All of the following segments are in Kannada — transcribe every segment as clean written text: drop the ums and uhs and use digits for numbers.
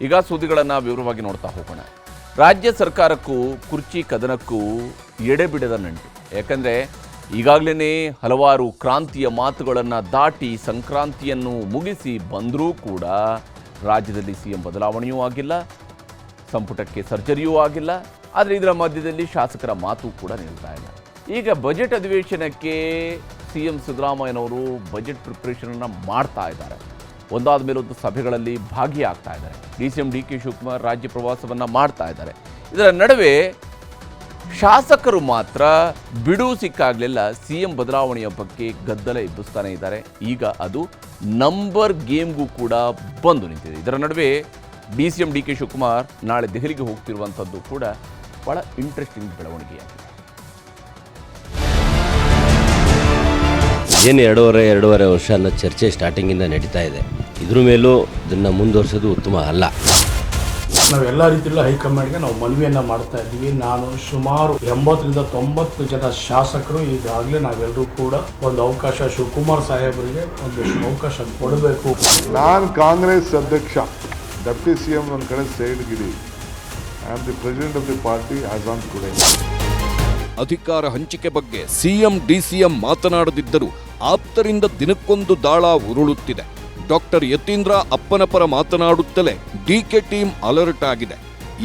ಈಗ ಸುದ್ದಿಗಳನ್ನು ವಿವರವಾಗಿ ನೋಡ್ತಾ ಹೋಗೋಣ. ರಾಜ್ಯ ಸರ್ಕಾರಕ್ಕೂ ಕುರ್ಚಿ ಕದನಕ್ಕೂ ಎಡೆಬಿಡದ ನಂಟು. ಯಾಕಂದರೆ ಈಗಾಗಲೇ ಹಲವಾರು ಕ್ರಾಂತಿಯ ಮಾತುಗಳನ್ನು ದಾಟಿ ಸಂಕ್ರಾಂತಿಯನ್ನು ಮುಗಿಸಿ ಬಂದರೂ ಕೂಡ ರಾಜ್ಯದಲ್ಲಿ ಸಿಎಂ ಬದಲಾವಣೆಯೂ ಆಗಿಲ್ಲ, ಸಂಪುಟಕ್ಕೆ ಸರ್ಜರಿಯೂ ಆಗಿಲ್ಲ. ಆದರೆ ಇದರ ಮಧ್ಯದಲ್ಲಿ ಶಾಸಕರ ಮಾತು ಕೂಡ ನಿಲ್ತಾ ಇಲ್ಲ. ಈಗ ಬಜೆಟ್ ಅಧಿವೇಶನಕ್ಕೆ ಸಿಎಂ ಸಿದ್ದರಾಮಯ್ಯನವರು ಬಜೆಟ್ ಪ್ರಿಪ್ರೇಷನನ್ನು ಮಾಡ್ತಾ ಇದ್ದಾರೆ. ಒಂದಾದ ಮೇಲೊಂದು ಸಭೆಗಳಲ್ಲಿ ಭಾಗಿಯಾಗ್ತಾ ಇದ್ದಾರೆ. ಡಿಸಿಎಂ ಡಿ.ಕೆ. ಶಿವಕುಮಾರ್ ರಾಜ್ಯ ಪ್ರವಾಸವನ್ನು ಮಾಡ್ತಾ ಇದ್ದಾರೆ. ಇದರ ನಡುವೆ ಶಾಸಕರು ಮಾತ್ರ ಬಿಡುವು ಸಿಕ್ಕಾಗಲೆಲ್ಲ ಸಿಎಂ ಬದಲಾವಣೆಯ ಬಗ್ಗೆ ಗದ್ದಲ ಎಬ್ಬಿಸ್ತಾನೆ ಇದ್ದಾರೆ. ಈಗ ಅದು ನಂಬರ್ ಗೇಮ್ಗೂ ಕೂಡ ಬಂದು ನಿಂತಿದೆ. ಇದರ ನಡುವೆ ಡಿಸಿಎಂ ಡಿ.ಕೆ. ಶಿವಕುಮಾರ್ ನಾಳೆ ದೆಹಲಿಗೆ ಹೋಗ್ತಿರುವಂಥದ್ದು ಕೂಡ ಬಹಳ ಇಂಟ್ರೆಸ್ಟಿಂಗ್ ಬೆಳವಣಿಗೆಯಾಗಿದೆ. ಏನು ಎರಡೂವರೆ ವರ್ಷ ಅನ್ನೋ ಚರ್ಚೆ ಸ್ಟಾರ್ಟಿಂಗಿಂದ ನಡೀತಾ ಇದೆ. ಇದ್ರ ಮೇಲೂ ಇದನ್ನು ಮುಂದುವರಿಸೋದು ಉತ್ತಮ ಅಲ್ಲ. ನಾವೆಲ್ಲ ರೀತಿಯಲ್ಲೂ ಹೈಕಮಾಂಡ್ಗೆ ನಾವು ಮನವಿಯನ್ನು ಮಾಡ್ತಾ ಇದ್ದೀವಿ. ನಾನು ಸುಮಾರು 80-90 ಜನ ಶಾಸಕರು ಈಗಾಗಲೇ ನಾವೆಲ್ಲರೂ ಕೂಡ ಒಂದು ಅವಕಾಶ ಶಿವಕುಮಾರ್ ಸಾಹೇಬರಿಗೆ ಒಂದು ಅವಕಾಶ ಕೊಡಬೇಕು. ನಾನು ಕಾಂಗ್ರೆಸ್ ಅಧ್ಯಕ್ಷ, ಡೆಪ್ಟಿ ಸಿಎಂ ನನ್ನ ಕಡೆ ಸೈಡ್ಗಿಡಿ. I am the president of the party as on today. ಅಧಿಕಾರ ಹಂಚಿಕೆ ಬಗ್ಗೆ ಸಿಎಂ ಡಿಸಿಎಂ ಮಾತನಾಡದಿದ್ದರೂ ಆಪ್ತರಿಂದ ದಿನಕ್ಕೊಂದು ದಾಳ ಉರುಳುತ್ತಿದೆ. ಡಾಕ್ಟರ್ ಯತೀಂದ್ರ ಅಪ್ಪನ ಪರ ಮಾತನಾಡುತ್ತಲೇ ಡಿಕೆ ಟೀಮ್ ಅಲರ್ಟ್ ಆಗಿದೆ.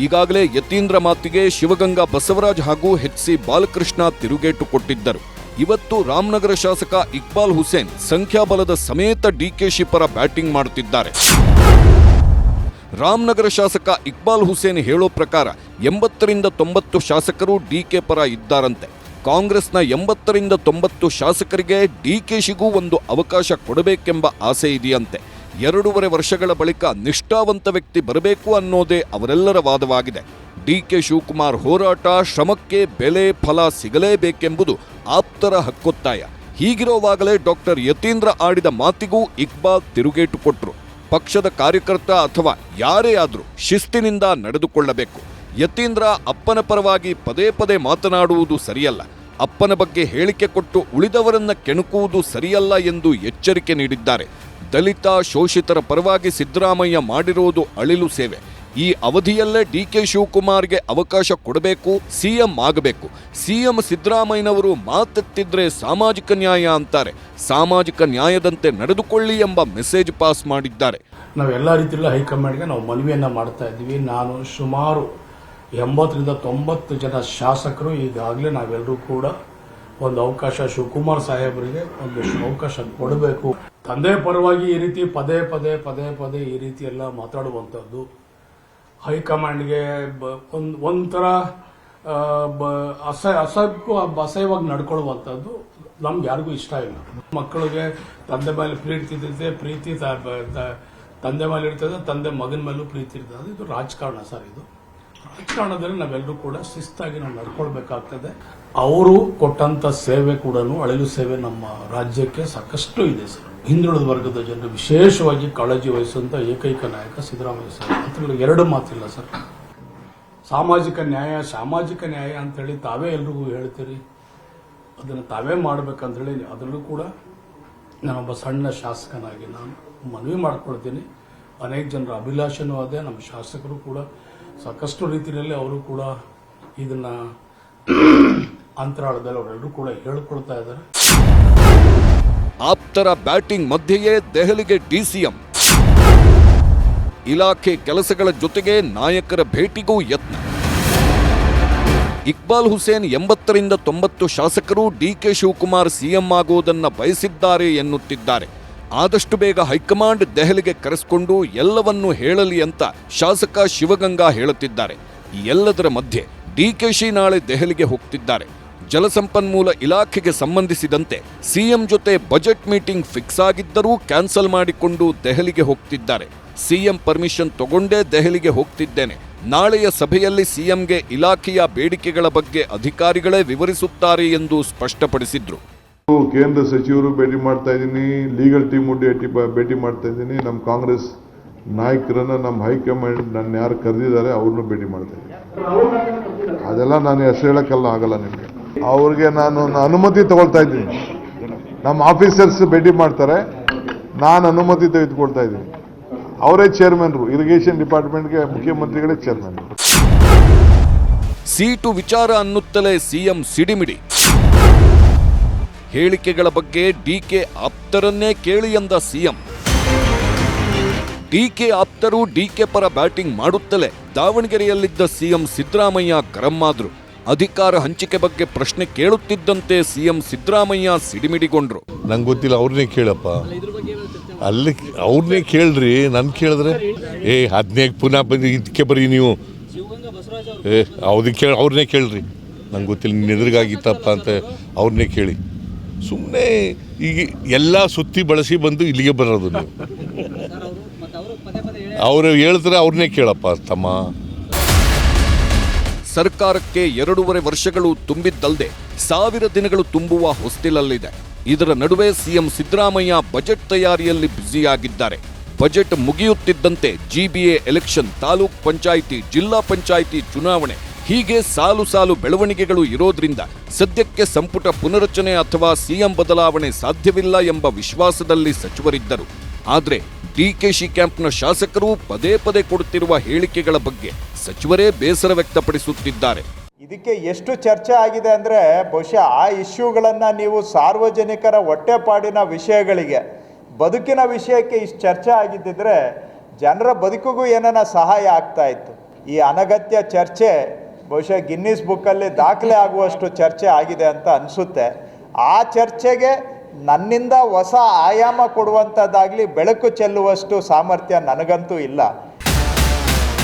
ಈಗಾಗಲೇ ಯತೀಂದ್ರ ಮಾತಿಗೆ ಶಿವಗಂಗಾ ಬಸವರಾಜ್ ಹಾಗೂ ಎಚ್.ಸಿ. ಬಾಲಕೃಷ್ಣ ತಿರುಗೇಟು ಕೊಟ್ಟಿದ್ದರು. ಇವತ್ತು ರಾಮನಗರ ಶಾಸಕ ಇಕ್ಬಾಲ್ ಹುಸೇನ್ ಸಂಖ್ಯಾಬಲದ ಸಮೇತ ಡಿಕೆಶಿ ಪರ ಬ್ಯಾಟಿಂಗ್ ಮಾಡುತ್ತಿದ್ದಾರೆ. ರಾಮನಗರ ಶಾಸಕ ಇಕ್ಬಾಲ್ ಹುಸೇನ್ ಹೇಳೋ ಪ್ರಕಾರ 80-90 ಶಾಸಕರು ಡಿಕೆ ಪರ ಇದ್ದಾರಂತೆ. ಕಾಂಗ್ರೆಸ್ನ 80-90 ಶಾಸಕರಿಗೆ ಡಿಕೆಶಿಗೂ ಒಂದು ಅವಕಾಶ ಕೊಡಬೇಕೆಂಬ ಆಸೆ ಇದೆಯಂತೆ. 2.5 ವರ್ಷಗಳ ಬಳಿಕ ನಿಷ್ಠಾವಂತ ವ್ಯಕ್ತಿ ಬರಬೇಕು ಅನ್ನೋದೇ ಅವರೆಲ್ಲರ ವಾದವಾಗಿದೆ. ಡಿಕೆ ಶಿವಕುಮಾರ್ ಹೋರಾಟ, ಶ್ರಮಕ್ಕೆ ಬೆಲೆ ಫಲ ಸಿಗಲೇಬೇಕೆಂಬುದು ಆಪ್ತರ ಹಕ್ಕೊತ್ತಾಯ. ಹೀಗಿರುವಾಗಲೇ ಡಾಕ್ಟರ್ ಯತೀಂದ್ರ ಆಡಿದ ಮಾತಿಗೂ ಇಕ್ಬಾಲ್ ತಿರುಗೇಟು ಕೊಟ್ಟರು. ಪಕ್ಷದ ಕಾರ್ಯಕರ್ತ ಅಥವಾ ಯಾರೇ ಆದರೂ ಶಿಸ್ತಿನಿಂದ ನಡೆದುಕೊಳ್ಳಬೇಕು. ಯತೀಂದ್ರ ಅಪ್ಪನ ಪರವಾಗಿ ಪದೇ ಪದೇ ಮಾತನಾಡುವುದು ಸರಿಯಲ್ಲ. ಅಪ್ಪನ ಬಗ್ಗೆ ಹೇಳಿಕೆ ಕೊಟ್ಟು ಉಳಿದವರನ್ನ ಕೆಣಕುವುದು ಸರಿಯಲ್ಲ ಎಂದು ಎಚ್ಚರಿಕೆ ನೀಡಿದ್ದಾರೆ. ದಲಿತ ಶೋಷಿತರ ಪರವಾಗಿ ಸಿದ್ದರಾಮಯ್ಯ ಮಾಡಿರುವುದು ಅಳಿಲು ಸೇವೆ. ಈ ಅವಧಿಯಲ್ಲೇ ಡಿಕೆ ಶಿವಕುಮಾರ್ಗೆ ಅವಕಾಶ ಕೊಡಬೇಕು, ಸಿಎಂ ಆಗಬೇಕು. ಸಿಎಂ ಸಿದ್ದರಾಮಯ್ಯನವರು ಮಾತೆತ್ತಿದ್ರೆ ಸಾಮಾಜಿಕ ನ್ಯಾಯ ಅಂತಾರೆ. ಸಾಮಾಜಿಕ ನ್ಯಾಯದಂತೆ ನಡೆದುಕೊಳ್ಳಿ ಎಂಬ ಮೆಸೇಜ್ ಪಾಸ್ ಮಾಡಿದ್ದಾರೆ. ನಾವೆಲ್ಲ ರೀತಿಯಲ್ಲೂ ಹೈಕಮಾಂಡ್ಗೆ ನಾವು ಮನವಿಯನ್ನು ಮಾಡ್ತಾ ಇದ್ದೀವಿ. ನಾನು ಸುಮಾರು 80-90 ಜನ ಶಾಸಕರು ಈಗಾಗಲೇ ನಾವೆಲ್ಲರೂ ಕೂಡ ಒಂದು ಅವಕಾಶ ಶಿವಕುಮಾರ್ ಸಾಹೇಬರಿಗೆ ಒಂದು ಅವಕಾಶ ಕೊಡಬೇಕು. ತಂದೆ ಪರವಾಗಿ ಈ ರೀತಿ ಪದೇ ಪದೇ ಈ ರೀತಿ ಎಲ್ಲ ಮಾತಾಡುವಂಥದ್ದು ಹೈಕಮಾಂಡ್ಗೆ ಒಂಥರ ಅಸಹ್ಯವಾಗಿ ನಡ್ಕೊಳ್ಳುವಂಥದ್ದು ನಮ್ಗೆ ಯಾರಿಗೂ ಇಷ್ಟ ಇಲ್ಲ. ಮಕ್ಕಳಿಗೆ ತಂದೆ ಮೇಲೆ ಪ್ರೀತಿ ತಂದೆ ಮೇಲೆ ಇರ್ತದೆ, ತಂದೆ ಮಗನ ಮೇಲೂ ಪ್ರೀತಿ ಇರ್ತದೆ. ಇದು ರಾಜಕಾರಣ ಸರ್. ಇದು ರಾಜಕಾರಣದಲ್ಲಿ ನಾವೆಲ್ಲರೂ ಕೂಡ ಶಿಸ್ತಾಗಿ ನಾವು ನಡ್ಕೊಳ್ಬೇಕಾಗ್ತದೆ. ಅವರು ಕೊಟ್ಟಂತ ಸೇವೆ ಕೂಡ ಅಳಿಲು ಸೇವೆ ನಮ್ಮ ರಾಜ್ಯಕ್ಕೆ ಸಾಕಷ್ಟು ಇದೆ ಸರ್. ಹಿಂದುಳಿದ ವರ್ಗದ ಜನರು ವಿಶೇಷವಾಗಿ ಕಾಳಜಿ ವಹಿಸುವಂತ ಏಕೈಕ ನಾಯಕ ಸಿದ್ದರಾಮಯ್ಯ ಸರ್. ಅಂತ ಎರಡು ಮಾತಿಲ್ಲ ಸರ್. ಸಾಮಾಜಿಕ ನ್ಯಾಯ ಅಂತೇಳಿ ತಾವೇ ಎಲ್ರಿಗೂ ಹೇಳ್ತೀರಿ. ಅದನ್ನು ತಾವೇ ಮಾಡ್ಬೇಕಂತೇಳಿ ಅದರಲ್ಲೂ ಕೂಡ ನಾನೊಬ್ಬ ಸಣ್ಣ ಶಾಸಕನಾಗಿ ನಾನು ಮನವಿ ಮಾಡ್ಕೊಳ್ತೀನಿ. ಅನೇಕ ಜನರ ಅಭಿಲಾಷೆನೂ ಅದೇ. ನಮ್ಮ ಶಾಸಕರು ಕೂಡ ಸಾಕಷ್ಟು ರೀತಿಯಲ್ಲಿ ಅವರು ಕೂಡ ಇದನ್ನ ಅಂತರಾಳದಲ್ಲಿ ಅವರೆಲ್ಲರೂ ಕೂಡ ಹೇಳ್ಕೊಳ್ತಾ ಇದ್ದಾರೆ. ಆಪ್ತರ ಬ್ಯಾಟಿಂಗ್ ಮಧ್ಯೆಯೇ ದೆಹಲಿಗೆ ಡಿಸಿಎಂ. ಇಲಾಖೆ ಕೆಲಸಗಳ ಜೊತೆಗೆ ನಾಯಕರ ಭೇಟಿಗೂ ಯತ್ನ. ಇಕ್ಬಾಲ್ ಹುಸೇನ್ 80-90 ಶಾಸಕರು ಡಿಕೆ ಶಿವಕುಮಾರ್ ಸಿಎಂ ಆಗುವುದನ್ನು ಬಯಸಿದ್ದಾರೆ ಎನ್ನುತ್ತಿದ್ದಾರೆ. ಆದಷ್ಟು ಬೇಗ ಹೈಕಮಾಂಡ್ ದೆಹಲಿಗೆ ಕರೆಸಿಕೊಂಡು ಎಲ್ಲವನ್ನೂ ಹೇಳಲಿ ಅಂತ ಶಾಸಕ ಶಿವಗಂಗಾ ಹೇಳುತ್ತಿದ್ದಾರೆ. ಈ ಎಲ್ಲದರ ಮಧ್ಯೆ ಡಿಕೆಶಿ ನಾಳೆ ದೆಹಲಿಗೆ ಹೋಗ್ತಿದ್ದಾರೆ. ಜಲಸಂಪನ್ಮೂಲ ಇಲಾಖೆಗೆ ಸಂಬಂಧಿಸಿದಂತೆ ಸಿಎಂ ಜೊತೆ ಬಜೆಟ್ ಮೀಟಿಂಗ್ ಫಿಕ್ಸ್ ಆಗಿದ್ದರೂ ಕ್ಯಾನ್ಸಲ್ ಮಾಡಿಕೊಂಡು ದೆಹಲಿಗೆ ಹೋಗ್ತಿದ್ದಾರೆ. ಸಿಎಂ ಪರ್ಮಿಷನ್ ತಗೊಂಡೇ ದೆಹಲಿಗೆ ಹೋಗ್ತಿದ್ದೇನೆ. ನಾಳೆಯ ಸಭೆಯಲ್ಲಿ ಸಿಎಂಗೆ ಇಲಾಖೆಯ ಬೇಡಿಕೆಗಳ ಬಗ್ಗೆ ಅಧಿಕಾರಿಗಳೇ ವಿವರಿಸುತ್ತಾರೆ ಎಂದು ಸ್ಪಷ್ಟಪಡಿಸಿದ್ರು. ಕೇಂದ್ರ ಸಚಿವರು ಭೇಟಿ ಮಾಡ್ತಾ ಇದ್ದೀನಿ, ಲೀಗಲ್ ಟೀಮ್ ಭೇಟಿ ಮಾಡ್ತಾ ಇದ್ದೀನಿ. ನಮ್ಮ ಕಾಂಗ್ರೆಸ್ ನಾಯಕರನ್ನ ನಮ್ಮ ಹೈಕಮಾಂಡ್ ನನ್ನ ಯಾರು ಕರೆದಿದ್ದಾರೆ ಅವ್ರನ್ನೂ ಭೇಟಿ ಮಾಡ್ತಾ ಇದ್ದೀನಿ. ಅದೆಲ್ಲ ನಾನು ಹೆಸರು ಹೇಳೋಕ್ಕಲ್ಲ ಆಗಲ್ಲ ನಿಮಗೆ. ಅವ್ರಿಗೆ ನಾನು ಅನುಮತಿ ತಗೊಳ್ತಾ ಇದ್ದೀನಿ. ನಮ್ಮ ಆಫೀಸರ್ಸ್ ಭೇಟಿ ಮಾಡ್ತಾರೆ, ನಾನು ಅನುಮತಿ ತೆಗೆದುಕೊಳ್ತಾ ಇದ್ದೀನಿ. ಅವರೇ ಚೇರ್ಮನ್ರು, ಇರಿಗೇಷನ್ ಡಿಪಾರ್ಟ್ಮೆಂಟ್ಗೆ ಮುಖ್ಯಮಂತ್ರಿಗಳೇ ಚೇರ್ಮನ್. ಸೀಟು ವಿಚಾರ ಅನ್ನುತ್ತಲೇ ಸಿಎಂ ಸಿಡಿಮಿಡಿ. ಹೇಳಿಕೆಗಳ ಬಗ್ಗೆ ಡಿಕೆ ಆಪ್ತರನ್ನೇ ಕೇಳಿ ಎಂದ ಸಿಎಂ. ಡಿಕೆ ಆಪ್ತರು ಡಿಕೆ ಪರ ಬ್ಯಾಟಿಂಗ್ ಮಾಡುತ್ತಲೇ ದಾವಣಗೆರೆಯಲ್ಲಿದ್ದ ಸಿಎಂ ಸಿದ್ದರಾಮಯ್ಯ ಗರಂ ಆದ್ರು. ಅಧಿಕಾರ ಹಂಚಿಕೆ ಬಗ್ಗೆ ಪ್ರಶ್ನೆ ಕೇಳುತ್ತಿದ್ದಂತೆ ಸಿಎಂ ಸಿದ್ದರಾಮಯ್ಯ ಸಿಡಿಮಿಡಿಗೊಂಡ್ರು. ನಂಗೆ ಗೊತ್ತಿಲ್ಲ, ಅವ್ರನ್ನೇ ಕೇಳಪ್ಪ, ಅಲ್ಲಿ ಅವ್ರನ್ನೇ ಕೇಳ್ರಿ, ನನ್ ಕೇಳಿದ್ರೆ ಅದನ್ನೇ ಪುನಃ ಬಂದು ಇದಕ್ಕೆ ಬರ್ರಿ ನೀವು, ಅವ್ರಿಗೆ ಅವ್ರನ್ನೇ ಕೇಳ್ರಿ, ನಂಗೆ ಗೊತ್ತಿಲ್ಲ, ನಿನ್ನ ಎದುರಿಗಾಗಿತ್ತಪ್ಪ ಅಂತ ಅವ್ರನ್ನೇ ಕೇಳಿ. ಸುಮ್ಮನೆ ಈಗ ಎಲ್ಲ ಸುತ್ತಿ ಬಳಸಿ ಬಂದು ಇಲ್ಲಿಗೆ ಬರೋದು ನೀವು. ಅವರು ಹೇಳ್ತಾರೆ, ಅವ್ರನ್ನೇ ಕೇಳಪ್ಪ ತಮ್ಮ. ಸರ್ಕಾರಕ್ಕೆ 2.5 ವರ್ಷಗಳು ತುಂಬಿದ್ದಲ್ಲದೆ 1000 ದಿನಗಳು ತುಂಬುವ ಹೊಸ್ತಿಲಲ್ಲಿದೆ. ಇದರ ನಡುವೆ ಸಿಎಂ ಸಿದ್ದರಾಮಯ್ಯ ಬಜೆಟ್ ತಯಾರಿಯಲ್ಲಿ ಬ್ಯುಸಿಯಾಗಿದ್ದಾರೆ. ಬಜೆಟ್ ಮುಗಿಯುತ್ತಿದ್ದಂತೆ ಜಿಬಿಎ ಎಲೆಕ್ಷನ್, ತಾಲೂಕ್ ಪಂಚಾಯಿತಿ, ಜಿಲ್ಲಾ ಪಂಚಾಯಿತಿ ಚುನಾವಣೆ ಹೀಗೆ ಸಾಲು ಸಾಲು ಬೆಳವಣಿಗೆಗಳು ಇರೋದ್ರಿಂದ ಸದ್ಯಕ್ಕೆ ಸಂಪುಟ ಪುನರಚನೆ ಅಥವಾ ಸಿಎಂ ಬದಲಾವಣೆ ಸಾಧ್ಯವಿಲ್ಲ ಎಂಬ ವಿಶ್ವಾಸದಲ್ಲಿ ಸಚಿವರಿದ್ದರು. ಆದರೆ ಡಿಕೆಶಿ ಕ್ಯಾಂಪ್ನ ಶಾಸಕರು ಪದೇ ಪದೇ ಕೊಡುತ್ತಿರುವ ಹೇಳಿಕೆಗಳ ಬಗ್ಗೆ ಸಚಿವರೇ ಬೇಸರ ವ್ಯಕ್ತಪಡಿಸುತ್ತಿದ್ದಾರೆ. ಇದಕ್ಕೆ ಎಷ್ಟು ಚರ್ಚೆ ಆಗಿದೆ ಅಂದರೆ ಬಹುಶಃ ಆ ಇಶ್ಯೂಗಳನ್ನು ನೀವು ಸಾರ್ವಜನಿಕರ ಹೊಟ್ಟೆಪಾಡಿನ ವಿಷಯಗಳಿಗೆ, ಬದುಕಿನ ವಿಷಯಕ್ಕೆ ಇಷ್ಟು ಚರ್ಚೆ ಆಗಿದ್ದಿದ್ರೆ ಜನರ ಬದುಕಿಗೂ ಏನನ್ನ ಸಹಾಯ ಆಗ್ತಾ ಇತ್ತು. ಈ ಅನಗತ್ಯ ಚರ್ಚೆ ಬಹುಶಃ ಗಿನ್ನಿಸ್ ಬುಕ್ಕಲ್ಲಿ ದಾಖಲೆ ಆಗುವಷ್ಟು ಚರ್ಚೆ ಆಗಿದೆ ಅಂತ ಅನಿಸುತ್ತೆ. ಆ ಚರ್ಚೆಗೆ ನನ್ನಿಂದ ಹೊಸ ಆಯಾಮ ಕೊಡುವಂಥದ್ದಾಗಲಿ ಬೆಳಕು ಚೆಲ್ಲುವಷ್ಟು ಸಾಮರ್ಥ್ಯ ನನಗಂತೂ ಇಲ್ಲ.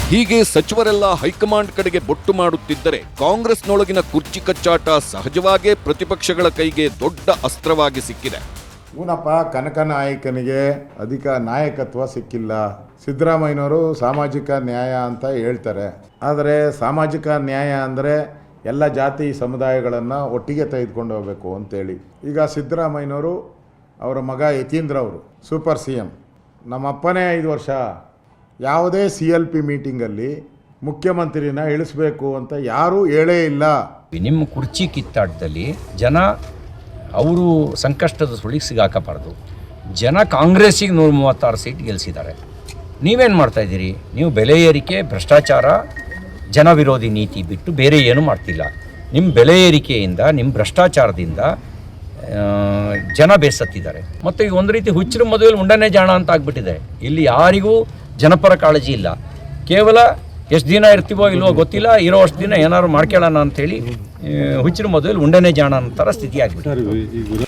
ಹೀಗೆ ಸಚಿವರೆಲ್ಲ ಹೈಕಮಾಂಡ್ ಕಡೆಗೆ ಬೊಟ್ಟು ಮಾಡುತ್ತಿದ್ದರೆ ಕಾಂಗ್ರೆಸ್ನೊಳಗಿನ ಕುರ್ಚಿ ಕಚ್ಚಾಟ ಸಹಜವಾಗೇ ಪ್ರತಿಪಕ್ಷಗಳ ಕೈಗೆ ದೊಡ್ಡ ಅಸ್ತ್ರವಾಗಿ ಸಿಕ್ಕಿದೆ. ಊನಪ್ಪ ಕನಕ ನಾಯಕನಿಗೆ ಅಧಿಕ ನಾಯಕತ್ವ ಸಿಕ್ಕಿಲ್ಲ. ಸಿದ್ದರಾಮಯ್ಯನವರು ಸಾಮಾಜಿಕ ನ್ಯಾಯ ಅಂತ ಹೇಳ್ತಾರೆ, ಆದರೆ ಸಾಮಾಜಿಕ ನ್ಯಾಯ ಅಂದರೆ ಎಲ್ಲ ಜಾತಿ ಸಮುದಾಯಗಳನ್ನು ಒಟ್ಟಿಗೆ ತೆಗೆದುಕೊಂಡು ಹೋಗಬೇಕು ಅಂತೇಳಿ. ಈಗ ಸಿದ್ದರಾಮಯ್ಯನವರು ಅವರ ಮಗ ಯತೀಂದ್ರ ಅವರು ಸೂಪರ್ CM, ನಮ್ಮಪ್ಪನೇ 5 ವರ್ಷ ಯಾವುದೇ CLP ಮೀಟಿಂಗಲ್ಲಿ ಮುಖ್ಯಮಂತ್ರಿನ ಇಳಿಸ್ಬೇಕು ಅಂತ ಯಾರೂ ಹೇಳೇ ಇಲ್ಲ. ನಿಮ್ಮ ಕುರ್ಚಿ ಕಿತ್ತಾಟದಲ್ಲಿ ಜನ ಅವರು ಸಂಕಷ್ಟದ ಸುಳಿಗೆ ಸಿಗಾಕಬಾರ್ದು. ಜನ ಕಾಂಗ್ರೆಸ್ಸಿಗೆ 136 ಸೀಟ್ ಗೆಲ್ಲಿಸಿದ್ದಾರೆ. ನೀವೇನು ಮಾಡ್ತಾಯಿದ್ದೀರಿ? ನೀವು ಬೆಲೆ ಏರಿಕೆ, ಭ್ರಷ್ಟಾಚಾರ, ಜನ ವಿರೋಧಿ ನೀತಿ ಬಿಟ್ಟು ಬೇರೆ ಏನೂ ಮಾಡ್ತಿಲ್ಲ. ನಿಮ್ಮ ಬೆಲೆ ಏರಿಕೆಯಿಂದ, ನಿಮ್ಮ ಭ್ರಷ್ಟಾಚಾರದಿಂದ ಜನ ಬೇಸತ್ತಿದ್ದಾರೆ. ಮತ್ತು ಈಗ ಒಂದು ರೀತಿ ಹುಚ್ಚರ ಮದುವೆಯಲ್ಲಿ ಉಂಡನೆ ಜಾಣ ಅಂತ ಆಗ್ಬಿಟ್ಟಿದೆ. ಇಲ್ಲಿ ಯಾರಿಗೂ ಜನಪರ ಕಾಳಜಿ ಇಲ್ಲ. ಕೇವಲ ಎಷ್ಟು ದಿನ ಇರ್ತೀವೋ ಇಲ್ವೋ ಗೊತ್ತಿಲ್ಲ, ಇರೋ ಅಷ್ಟು ದಿನ ಏನಾದ್ರು ಮಾಡ್ಕೊಳ್ಳೋಣ ಅಂಥೇಳಿ ಹುಚ್ಚರ ಮದುವೆಯಲ್ಲಿ ಉಂಡನೆ ಜಾಣ ಅಂತಾರ ಸ್ಥಿತಿ ಆಗ್ಬಿಟ್ಟಿದೆ.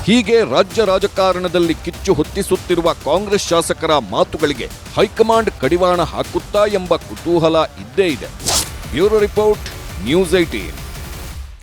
ಹೀಗೆ ರಾಜ್ಯ ರಾಜಕಾರಣದಲ್ಲಿ ಕಿಚ್ಚು ಹೊತ್ತಿಸುತ್ತಿರುವ ಕಾಂಗ್ರೆಸ್ ಶಾಸಕರ ಮಾತುಗಳಿಗೆ ಹೈಕಮಾಂಡ್ ಕಡಿವಾಣ ಹಾಕುತ್ತಾ ಎಂಬ ಕುತೂಹಲ ಇದ್ದೇ ಇದೆ. Bureau report, news 18.